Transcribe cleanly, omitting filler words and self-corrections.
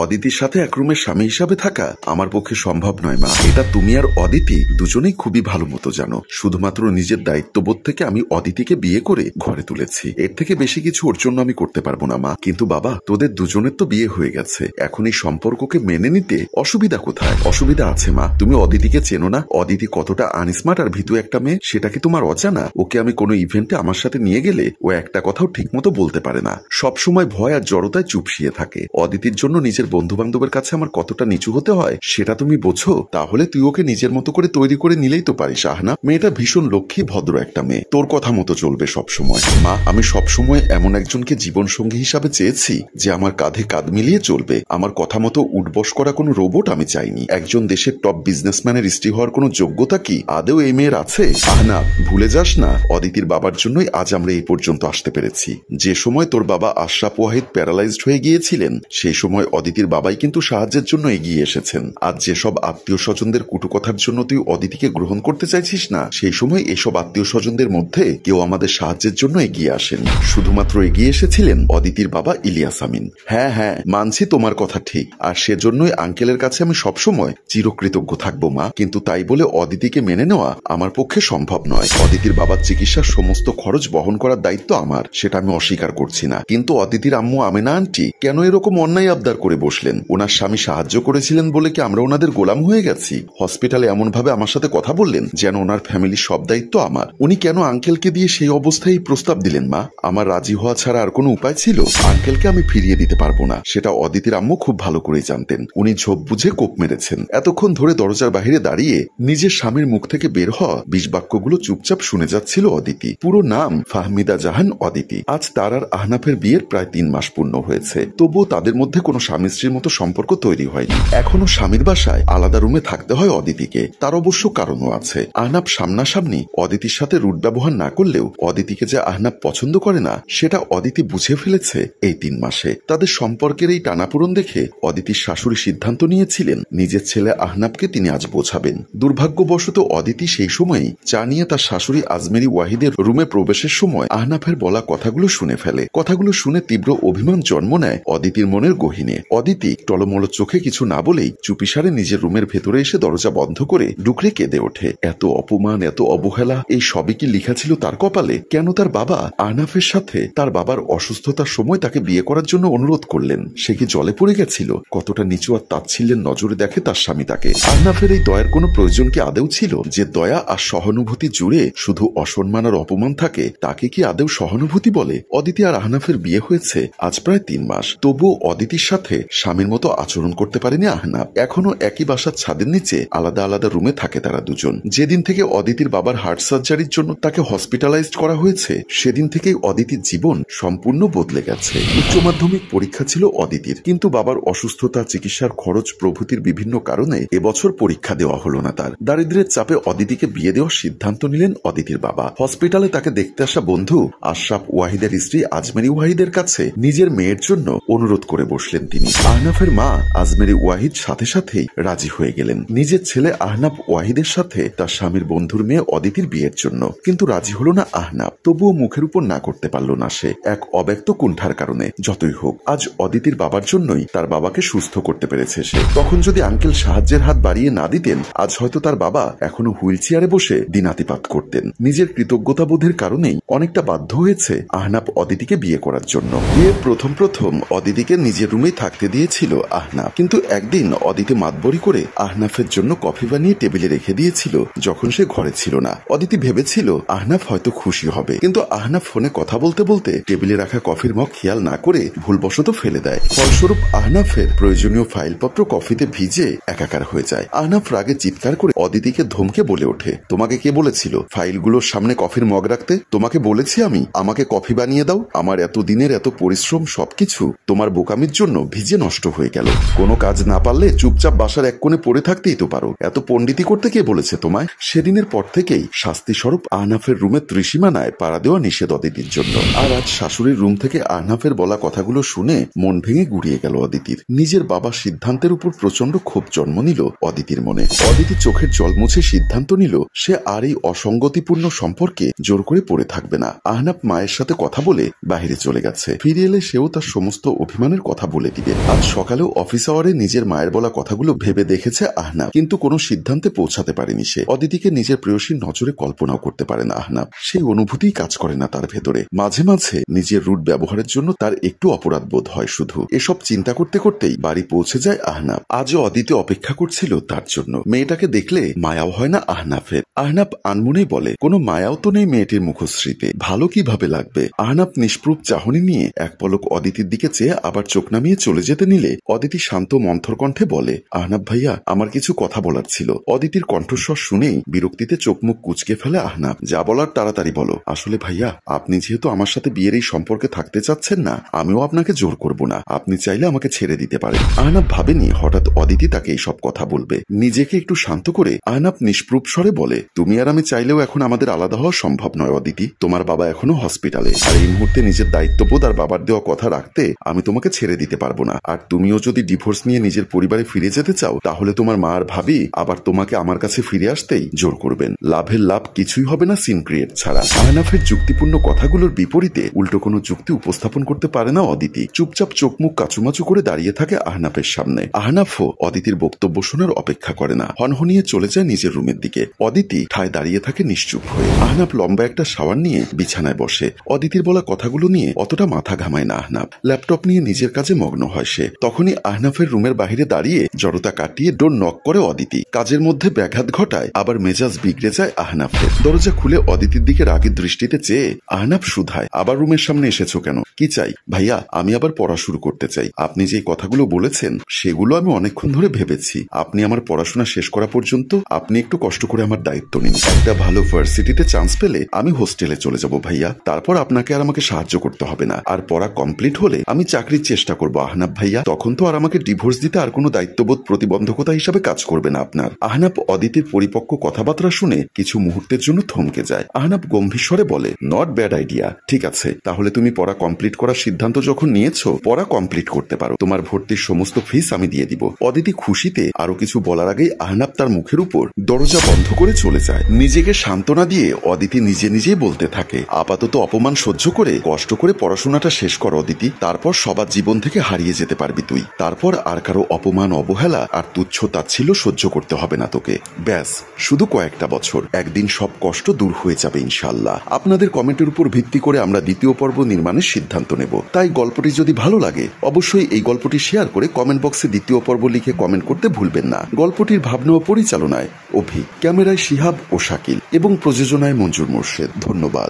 অদিতির সাথে এক রুমের স্বামী হিসাবে থাকা আমার পক্ষে সম্ভব নয় মা। এটা তুমি আর অদিতি দুজনেই খুবই ভালো মতো জানো। শুধুমাত্র নিজের দায়িত্ববোধ থেকে আমি অদিতিকে বিয়ে করে ঘরে তুলেছি। এর থেকে বেশি কিছু ওর জন্য আমি করতে পারবো না মা। কিন্তু বাবা, তোদের দুজনের তো বিয়ে হয়ে গেছে, এখন এই সম্পর্ককে মেনে নিতে অসুবিধা কোথায়? অসুবিধা আছে মা। তুমি অদিতিকে চেনো না? অদিতি কতটা আনস্মার্ট আর ভীতু একটা মেয়ে, সেটা কি তোমার অজানা? ওকে আমি কোনো ইভেন্টে আমার সাথে নিয়ে গেলে ও একটা কথাও ঠিক মতো বলতে পারে না, সবসময় ভয় আর জড়তায় চুপসিয়ে থাকে। অদিতির জন্য নিজের বন্ধু বান্ধবের কাছে আমার কতটা নিচু হতে হয় সেটা তুমি বোঝো? তাহলে তুই ওকে নিজের মতো করে তৈরি করে নিলেই তো পারিস আহনা। মেয়েটা ভীষণ লক্ষ্মী ভদ্র একটা মেয়ে, তোর কথা মতো চলবে সবসময়। মা, আমি সবসময় এমন একজনকে জীবন সঙ্গী হিসাবে চেয়েছি যে আমার কাঁধে কাঁধ মিলিয়ে চলবে। আমার কথা মতো উঠবস করা কোনো রোবট আমি চাইনি। একজন দেশের টপ বিজনেসম্যানের স্ত্রী হওয়ার কোনো যোগ্যতা কি আদেও এই মেয়ের আছে? আহনা, ভুলে যাস না অদিতির বাবার জন্যই আজ আমরা এই পর্যন্ত আসতে পেরেছি। যে সময় তোর বাবা আশরাফ ওয়াহিদ প্যারালাইজড হয়ে গিয়েছিলেন, সেই সময় অদিতির বাবাই কিন্তু সাহায্যের জন্য এগিয়ে এসেছেন। আজ যেসব আত্মীয় স্বজনদের কুটুকথার জন্য তুই অদিতিকে গ্রহণ করতে চাইছিস না, সেই সময় এসব আত্মীয় স্বজনদের মধ্যে কেউ আমাদের সাহায্যের জন্য এগিয়ে আসেন। শুধুমাত্র এগিয়ে এসেছিলেন অদিতির বাবা ইলিয়াস আমিন। হ্যাঁ হ্যাঁ, মানছি তোমার কথা ঠিক, আর সেজন্যই আঙ্কেলের কাছে আমি সবসময় চিরকৃতজ্ঞ থাকবো মা। কিন্তু তাই বলে অদিতিকে মেনে নেওয়া আমার পক্ষে সম্ভব নয়। অদিতির বাবার চিকিৎসার সমস্ত খরচ বহন করার দায়িত্ব আমার, সেটা আমি অস্বীকার করছি না। কিন্তু অদিতির আম্মু আমেনা আন্টি কেন এরকম অন্যায় আবদার করে বসলেন? ওনার স্বামী সাহায্য করেছিলেন বলে কি আমরা ওনাদের গোলাম হয়ে গেছি? হসপিটালে এমন ভাবে আমার সাথে কথা বললেন যেন ওনার ফ্যামিলির সব দায়িত্ব আমার। উনি কেন আঙ্কেলকে দিয়ে সেই অবস্থায় প্রস্তাব দিলেন মা? আমার রাজি হওয়া ছাড়া আর কোনো উপায় ছিল? আঙ্কেলকে আমি ফিরিয়ে দিতে পারবো না, সেটা অদিতির আম্মু খুব ভালো করেই জানতেন। উনি ঝোপ বুঝে কোপ মেরেছেন। এতক্ষণ ধরে দরজার বাহিরে দাঁড়িয়ে নিজের স্বামীর মুখ থেকে বের হওয়া বিষ বাক্যগুলো চুপচাপ শুনে যাচ্ছিল অদিতি। পুরো নাম ফাহমিদা জাহান অদিতি। আজ তার আর আহনাফের বিয়ের প্রায় 3 মাস পূর্ণ হয়েছে, তবুও তাদের মধ্যে কোনো স্বামী স্ত্রীর মতো সম্পর্ক তৈরি হয়নি। এখনো স্বামীর বাসায় আলাদা রুমে থাকতে হয় অদিতিকে। তার অবশ্য কারণও আছে। আহনাফ সামনাসামনি অদিতির সাথে রুট ব্যবহার না করলেও অদিতিকে যে আহনাফ পছন্দ করে না সেটা অদিতি বুঝে ফেলেছে এই 3 মাসে। তাদের সম্পর্কের এই টানাপোড়ন দেখে অদিতির শাশুড়ি সিদ্ধান্ত নিয়েছিলেন নিজের ছেলে আহনাফকে তিনি আজ বোঝাবেন। দুর্ভাগ্যবশত অদিতি সেই সময়ই চা নিয়ে তার শাশুড়ি আজমেরি ওয়াহিদের রুমে প্রবেশের সময় আহনাফের বলা কথাগুলো শুনে ফেলে। কথাগুলো শুনে তীব্র অভিমান জন্ম নেয় অদিতির মনের গহীনে। অদিতি টলমল চোখে কিছু না বলেই চুপিসারে নিজের রুমের ভেতরে এসে দরজা বন্ধ করে ডুকরে কেঁদে ওঠে। এত অপমান, এত অবহেলা, এই সবই কি লেখা ছিল তার কপালে? কেন তার বাবা আহনাফের সাথে তার বাবার অসুস্থতার সময় তাকে বিয়ে করার জন্য অনুরোধ করলেন? সে কি জলে পড়ে গেছিল? কতটা নিচু আর তাচ্ছিল্যের নজরে দেখে তার স্বামী তাকে। আহনাফের এই দয়ার কোনো প্রয়োজন কি আদেও ছিল? যে দয়া আর সহানুভূতি জুড়ে শুধু অসম্মান আর অপমান থাকে, তাকে কি আদেও সহানুভূতি বলে? অদিতি আর আহনাফের বিয়ে হয়েছে আজ প্রায় 3 মাস, তবুও অদিতির সাথে স্বামীর মতো আচরণ করতে পারেনি আহনাফ। এখনো একই বাসার ছাদের নিচে আলাদা আলাদা রুমে থাকে তারা দুজন। যেদিন থেকে অদিতির বাবার হার্ট সার্জারির জন্য তাকে হসপিটালাইজড করা হয়েছে, সেদিন থেকেই অদিতির জীবন সম্পূর্ণ বদলে গেছে। উচ্চ মাধ্যমিক পরীক্ষা ছিল অদিতির, কিন্তু বাবার অসুস্থতা, চিকিৎসার খরচ প্রভৃতির বিভিন্ন কারণে এবছর পরীক্ষা দেওয়া হলো না তার। দারিদ্র্যের চাপে অদিতিকে বিয়ে দেওয়ার সিদ্ধান্ত নিলেন অদিতির বাবা। হসপিটালে তাকে দেখতে আসা বন্ধু আশরাফ ওয়াহিদের স্ত্রী আজমেরি ওয়াহিদের কাছে নিজের মেয়ের জন্য অনুরোধ করে বসলেন তিনি। আহনাফের মা আজমেরি ওয়াহিদ সাথে সাথেই রাজি হয়ে গেলেন নিজের ছেলে আহনাফ ওয়াহিদের সাথে তার স্বামীর বন্ধুর মেয়ে অদিতির বিয়ের জন্য। কিন্তু রাজি হলো না আহনাফ। তবুও মুখের উপর না করতে পারল না সে, এক অব্যক্ত কুণ্ঠার কারণে। যতই হোক, আজ অদিতির বাবার জন্যই তার বাবাকে সুস্থ করতে পেরেছে সে। তখন যদি আঙ্কেল সাহায্যের হাত বাড়িয়ে না দিতেন, আজ হয়তো তার বাবা এখনো হুইল চেয়ারে বসে দিনাতিপাত করতেন। নিজের কৃতজ্ঞতা বোধের কারণেই অনেকটা বাধ্য হয়েছে আহনাফ অদিতিকে বিয়ে করার জন্য। বিয়ের প্রথম অদিতিকে নিজের রুমেই থাকতে দিয়েছিল আহনাফ, কিন্তু একদিন অদিতি মাতবরি করে আহনাফের জন্য কফি বানিয়ে টেবিলে রেখে দিয়েছিল যখন সে ঘরে ছিল না। অদিতি ভেবেছিল আহনাফ হয়তো খুশি হবে, কিন্তু আহনাফ ফোনে কথা বলতে বলতে টেবিলে রাখা কফির মগ খেয়াল না করে ভুলবশত ফেলে দেয়। ফলস্বরূপ আহনাফের প্রয়োজনীয় ফাইলপত্র কফিতে ভিজে একাকার হয়ে যায়। আহনাফ রাগে চিৎকার করে অদিতিকে ধমকে বলে ওঠে, তোমাকে কে বলেছিল ফাইলগুলোর সামনে কফির মগ রাখতে? তোমাকে বলেছি আমি, আমাকে কফি বানিয়ে দাও। আমার এত দিনের এত পরিশ্রম সবকিছু তোমার বোকামির জন্য ভিজে নষ্ট হয়ে গেল। কোনো কাজ না পারলে চুপচাপ বাসার এক কোণে পড়ে থাকতেই তো পারো। এত পণ্ডিতি করতে কে বলেছে তোমায়? সেদিনের পর থেকেই শাস্তি স্বরূপ আহনাফের রুমের ত্রিসীমানায় পাড়া দেওয়া নিষেধ অদিতির জন্য। আর আজ শাশুড়ির রুম থেকে আহনাফের বলা কথাগুলো শুনে মন ভেঙে গুড়িয়ে গেল অদিতির। নিজের বাবার সিদ্ধান্তের উপর প্রচন্ড ক্ষোভ জন্ম নিল অদিতির মনে। অদিতি চোখের জল মুছে সিদ্ধান্ত নিল সে আর এই অসঙ্গতিপূর্ণ সম্পর্কে জোর করে পড়ে থাকবে না। আহনাফ মায়ের সাথে কথা বলে বাহিরে চলে গেছে। ফিরে এলে সেও তার সমস্ত অভিমানের কথা বলে দিবে। আজ সকালেও অফিস আওয়ারে নিজের মায়ের বলা কথাগুলো ভেবে দেখেছে আহনাব, কিন্তু কোনো সিদ্ধান্তে পৌঁছাতে পারেনি সে। অদিতিকে নিজের প্রেয়সীর নজরে কল্পনাও করতে পারে না আহনাব। সেই অনুভূতিই কাজ করে না তার ভেতরে। মাঝে মাঝে নিজের রুট ব্যবহারের জন্য তার একটু অপরাধ বোধ হয় শুধু। এসব চিন্তা করতে করতেই বাড়ি পৌঁছে যায় আহনাব। আজও অদিতি অপেক্ষা করছিল তার জন্য। মেয়েটাকে দেখলে মায়াও হয় না আহনাফের। আহনাব আনমনেই বলে, কোনো মায়াও তো নেই মেয়েটির মুখশ্রীতে, ভালো কিভাবে লাগবে। আহনাব নিষ্প্রুপ চাহনি নিয়ে এক পলক অদিতির দিকে চেয়ে আবার চোখ নামিয়ে চলে যেতে নিলে অদিতি শান্ত মন্থর কণ্ঠে বলে, আহনাব ভাইয়া, আমার কিছু কথা বলার ছিল। অদিতির কণ্ঠস্বর শুনেই বিরক্তিতে চোখ মুখ কুঁচকে ফেলে আহনাব। যা বলার তাড়াতাড়ি বলো। আসলে ভাইয়া, আপনি যেহেতু আমার সাথে বিয়ের এই সম্পর্কে থাকতে চাচ্ছেন না, আমিও আপনাকে জোর করব না। আপনি চাইলে আমাকে ছেড়ে দিতে পারেন। আহনাব ভাবেনি হঠাৎ অদিতি তাকে এইসব কথা বলবে। নিজেকে একটু শান্ত করে আহনাব নিষ্প্রুপ স্বরে বলে, তুমি আর আমি চাইলেও এখন আমাদের আলাদা হওয়া সম্ভব নয় অদিতি। তোমার বাবা এখনো হসপিটালে, আর এই মুহূর্তে নিজের দায়িত্ববোধ আর বাবার দেওয়া কথা রাখতে আমি তোমাকে ছেড়ে দিতে পারবো না। আর তুমিও যদি ডিভোর্স নিয়ে নিজের পরিবারে ফিরে যেতে চাও, তাহলে তোমার মা আর ভাবি আবার তোমাকে আমার কাছে ফিরে আসতেই জোর করবেন। লাভের লাভ কিছুই হবে না সিন ক্রিয়েট ছাড়া। আহনাফের যুক্তিপূর্ণ কথাগুলোর বিপরীতে উল্টো কোনো যুক্তি উপস্থাপন করতে পারে না অদিতি। চুপচাপ চোখ মুখ কাচুমাচু করে দাঁড়িয়ে থাকে আহনাফের সামনে। আহনাফও অদিতির বক্তব্য শোনার অপেক্ষা করে না, হনহনিয়ে চলে যায় নিজের রুমের দিকে। অদিতি ঠায় দাঁড়িয়ে থাকে নিশ্চুপ হয়ে। আহনাফ লম্বা একটা শাওয়ার নিয়ে বিছানায় বসে। অদিতির বলা কথাগুলো নিয়ে অতটা মাথা ঘামায় না আহনাফ। ল্যাপটপ নিয়ে নিজের কাজে মগ্ন হয় সে। তখনই আহনাফের রুমের বাহিরে দাঁড়িয়ে জড়তা কাটিয়ে ডোর নক করে অদিতি। কাজের মধ্যে ব্যাঘাত ঘটায়, আবার মেজাজ বিগড়ে যায় আহনাফের। দরজা খুলে অদিতির দিকে রাগের দৃষ্টিতে চেয়ে আহনাফ শুধায়, আবার রুমের সামনে এসেছো কেন? কি চাই? ভাইয়া, আমি আবার পড়া শুরু করতে চাই। আপনি যে কথাগুলো বলেছেন সেগুলো আমি অনেকক্ষণ ধরে ভেবেছি। আপনি আমার পড়াশোনা শেষ করা পর্যন্ত আপনি একটু কষ্ট করে আমার দায়িত্ব নিন। একটা ভালো ভার্সিটিতে চান্স পেলে আমি হোস্টেলে চলে যাব ভাইয়া। তারপর আপনাকে আর আমাকে সাহায্য করতে হবে না। আর পড়া কমপ্লিট হলে আমি চাকরির চেষ্টা করব আহনাফ ভাইয়া। তখন তো আর আমাকে ডিভোর্স দিতে আর কোনো দায়িত্ববোধ প্রতিবন্ধকতা হিসাবে কাজ করবে না আপনার। আহনাফ অদিতির পরিপক্ক কথাবার্তা শুনে কিছু মুহূর্তের জন্য থমকে যায়। আহনাফ গম্ভীর স্বরে বলে, নট ব্যাড আইডিয়া। ঠিক আছে, তাহলে তুমি পড়া কমপ্লিট করার সিদ্ধান্ত যখন নিয়েছো, পড়া কমপ্লিট করতে পারো। তোমার ভর্তির সমস্ত ফিস আমি দিয়ে দিব। অদিতি খুশিতে আরো কিছু বলার আগেই আহনাফ তার মুখের উপর দরজা বন্ধ করে চলে যায়। নিজেকে সান্ত্বনা দিয়ে অদিতি নিজে নিজেই বলতে থাকে, আপাতত অপমান সহ্য করে কষ্ট করে পড়াশোনাটা শেষ কর অদিতি। তারপর সবার জীবন থেকে হারিয়ে যেতে পারবি তুই। তারপর আর কারো অপমান, অবহেলা আর তুচ্ছ তাচ্ছিল্য সহ্য করতে হবে না তোকে। ব্যাস, শুধু কয়েকটা বছর, একদিন সব কষ্ট দূর হয়ে যাবে ইনশাল্লাহ। আপনাদের কমেন্টের উপর ভিত্তি করে আমরা দ্বিতীয় পর্ব নির্মাণের সিদ্ধান্ত নেব। তাই গল্পটি যদি ভালো লাগে অবশ্যই এই গল্পটি শেয়ার করে কমেন্ট বক্সে দ্বিতীয় পর্ব লিখে কমেন্ট করতে ভুলবেন না। গল্পটির ভাবনা ও পরিচালনায় অভি, ক্যামেরায় শিহাব ও শাকিল এবং প্রযোজনায় মঞ্জুর মোর্শেদ। ধন্যবাদ।